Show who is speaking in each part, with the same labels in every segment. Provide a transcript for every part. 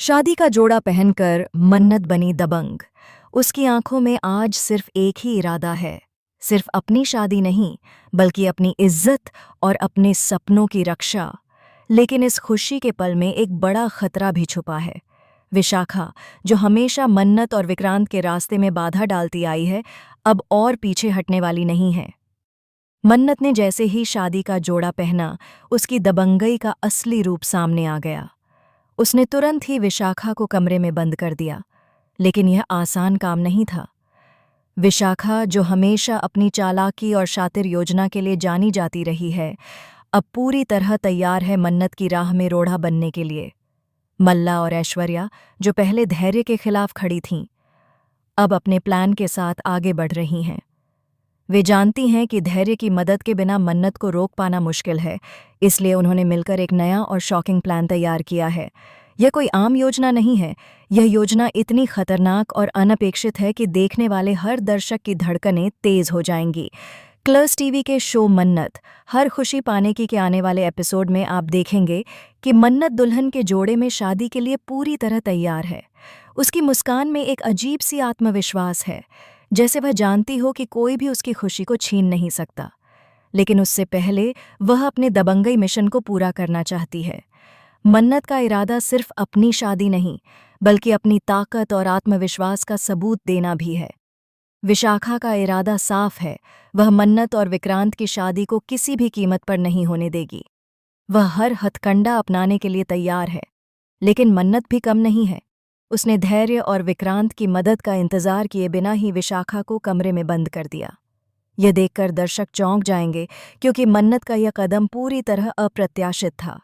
Speaker 1: शादी का जोड़ा पहनकर मन्नत बनी दबंग। उसकी आंखों में आज सिर्फ एक ही इरादा है, सिर्फ अपनी शादी नहीं बल्कि अपनी इज्जत और अपने सपनों की रक्षा। लेकिन इस खुशी के पल में एक बड़ा खतरा भी छुपा है। विशाखा, जो हमेशा मन्नत और विक्रांत के रास्ते में बाधा डालती आई है, अब और पीछे हटने वाली नहीं है। मन्नत ने जैसे ही शादी का जोड़ा पहना, उसकी दबंगई का असली रूप सामने आ गया। उसने तुरंत ही विशाखा को कमरे में बंद कर दिया, लेकिन यह आसान काम नहीं था। विशाखा, जो हमेशा अपनी चालाकी और शातिर योजना के लिए जानी जाती रही है, अब पूरी तरह तैयार है मन्नत की राह में रोड़ा बनने के लिए। मल्ला और ऐश्वर्या, जो पहले धैर्य के खिलाफ खड़ी थीं, अब अपने प्लान के साथ आगे बढ़ रही हैं। वे जानती हैं कि धैर्य की मदद के बिना मन्नत को रोक पाना मुश्किल है, इसलिए उन्होंने मिलकर एक नया और शॉकिंग प्लान तैयार किया है। यह कोई आम योजना नहीं है, यह योजना इतनी खतरनाक और अनपेक्षित है कि देखने वाले हर दर्शक की धड़कनें तेज हो जाएंगी। कलर्स टीवी के शो मन्नत हर खुशी पाने की के आने वाले एपिसोड में आप देखेंगे कि मन्नत दुल्हन के जोड़े में शादी के लिए पूरी तरह तैयार है। उसकी मुस्कान में एक अजीब सी आत्मविश्वास है, जैसे वह जानती हो कि कोई भी उसकी खुशी को छीन नहीं सकता। लेकिन उससे पहले वह अपने दबंगई मिशन को पूरा करना चाहती है। मन्नत का इरादा सिर्फ अपनी शादी नहीं बल्कि अपनी ताकत और आत्मविश्वास का सबूत देना भी है। विशाखा का इरादा साफ है, वह मन्नत और विक्रांत की शादी को किसी भी कीमत पर नहीं होने देगी। वह हर हथकंडा अपनाने के लिए तैयार है। लेकिन मन्नत भी कम नहीं है। उसने धैर्य और विक्रांत की मदद का इंतजार किए बिना ही विशाखा को कमरे में बंद कर दिया। यह देखकर दर्शक चौंक जाएंगे, क्योंकि मन्नत का यह कदम पूरी तरह अप्रत्याशित था।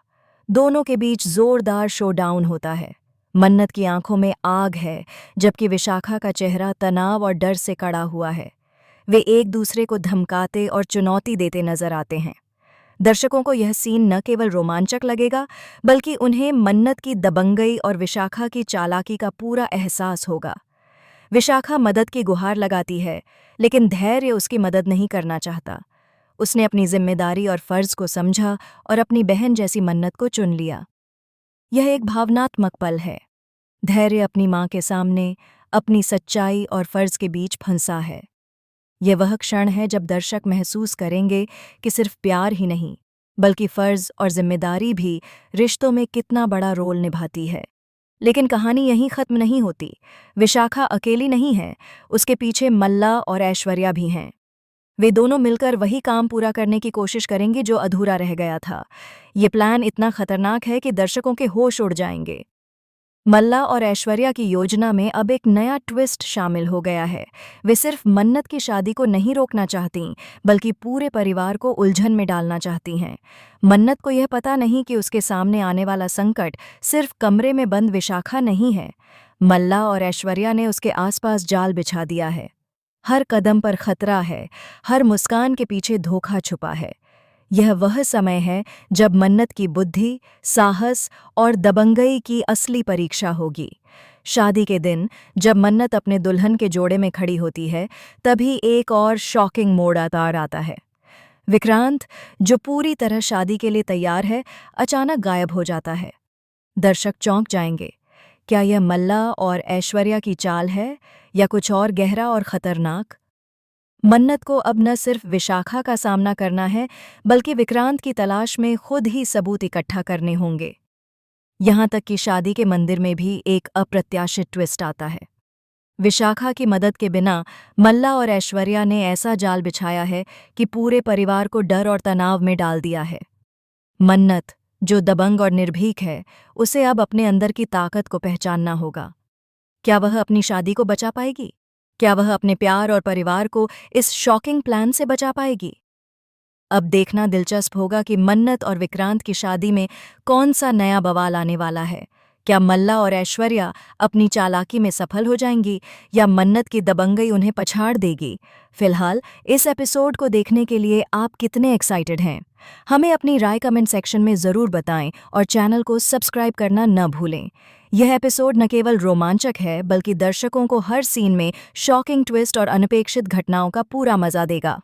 Speaker 1: दोनों के बीच जोरदार शोडाउन होता है। मन्नत की आंखों में आग है, जबकि विशाखा का चेहरा तनाव और डर से कड़ा हुआ है। वे एक दूसरे को धमकाते और चुनौती देते नजर आते हैं। दर्शकों को यह सीन न केवल रोमांचक लगेगा, बल्कि उन्हें मन्नत की दबंगई और विशाखा की चालाकी का पूरा एहसास होगा। विशाखा मदद की गुहार लगाती है, लेकिन धैर्य उसकी मदद नहीं करना चाहता। उसने अपनी जिम्मेदारी और फर्ज को समझा और अपनी बहन जैसी मन्नत को चुन लिया। यह एक भावनात्मक पल है। धैर्य अपनी मां के सामने अपनी सच्चाई और फर्ज के बीच फंसा है। यह वह क्षण है जब दर्शक महसूस करेंगे कि सिर्फ प्यार ही नहीं बल्कि फर्ज और जिम्मेदारी भी रिश्तों में कितना बड़ा रोल निभाती है। लेकिन कहानी यहीं खत्म नहीं होती। विशाखा अकेली नहीं है, उसके पीछे मल्ला और ऐश्वर्या भी हैं। वे दोनों मिलकर वही काम पूरा करने की कोशिश करेंगे जो अधूरा रह गया था। ये प्लान इतना खतरनाक है कि दर्शकों के होश उड़ जाएंगे। मल्ला और ऐश्वर्या की योजना में अब एक नया ट्विस्ट शामिल हो गया है। वे सिर्फ मन्नत की शादी को नहीं रोकना चाहती, बल्कि पूरे परिवार को उलझन में डालना चाहती हैं। मन्नत को यह पता नहीं कि उसके सामने आने वाला संकट सिर्फ कमरे में बंद विशाखा नहीं है। मल्ला और ऐश्वर्या ने उसके आसपास जाल बिछा दिया है। हर कदम पर खतरा है, हर मुस्कान के पीछे धोखा छुपा है। यह वह समय है जब मन्नत की बुद्धि, साहस और दबंगई की असली परीक्षा होगी। शादी के दिन जब मन्नत अपने दुल्हन के जोड़े में खड़ी होती है, तभी एक और शॉकिंग मोड़ आता है। विक्रांत, जो पूरी तरह शादी के लिए तैयार है, अचानक गायब हो जाता है। दर्शक चौंक जाएंगे। क्या यह मल्ला और ऐश्वर्या की चाल है या कुछ और गहरा और खतरनाक? मन्नत को अब न सिर्फ विशाखा का सामना करना है, बल्कि विक्रांत की तलाश में खुद ही सबूत इकट्ठा करने होंगे। यहाँ तक कि शादी के मंदिर में भी एक अप्रत्याशित ट्विस्ट आता है। विशाखा की मदद के बिना मल्ला और ऐश्वर्या ने ऐसा जाल बिछाया है कि पूरे परिवार को डर और तनाव में डाल दिया है। मन्नत, जो दबंग और निर्भीक है, उसे अब अपने अंदर की ताकत को पहचानना होगा। क्या वह अपनी शादी को बचा पाएगी? क्या वह अपने प्यार और परिवार को इस शॉकिंग प्लान से बचा पाएगी? अब देखना दिलचस्प होगा कि मन्नत और विक्रांत की शादी में कौन सा नया बवाल आने वाला है। क्या मल्ला और ऐश्वर्या अपनी चालाकी में सफल हो जाएंगी या मन्नत की दबंगई उन्हें पछाड़ देगी? फिलहाल इस एपिसोड को देखने के लिए आप कितने एक्साइटेड हैं? हमें अपनी राय कमेंट सेक्शन में ज़रूर बताएं और चैनल को सब्सक्राइब करना न भूलें। यह एपिसोड न केवल रोमांचक है, बल्कि दर्शकों को हर सीन में शॉकिंग ट्विस्ट और अनपेक्षित घटनाओं का पूरा मजा देगा।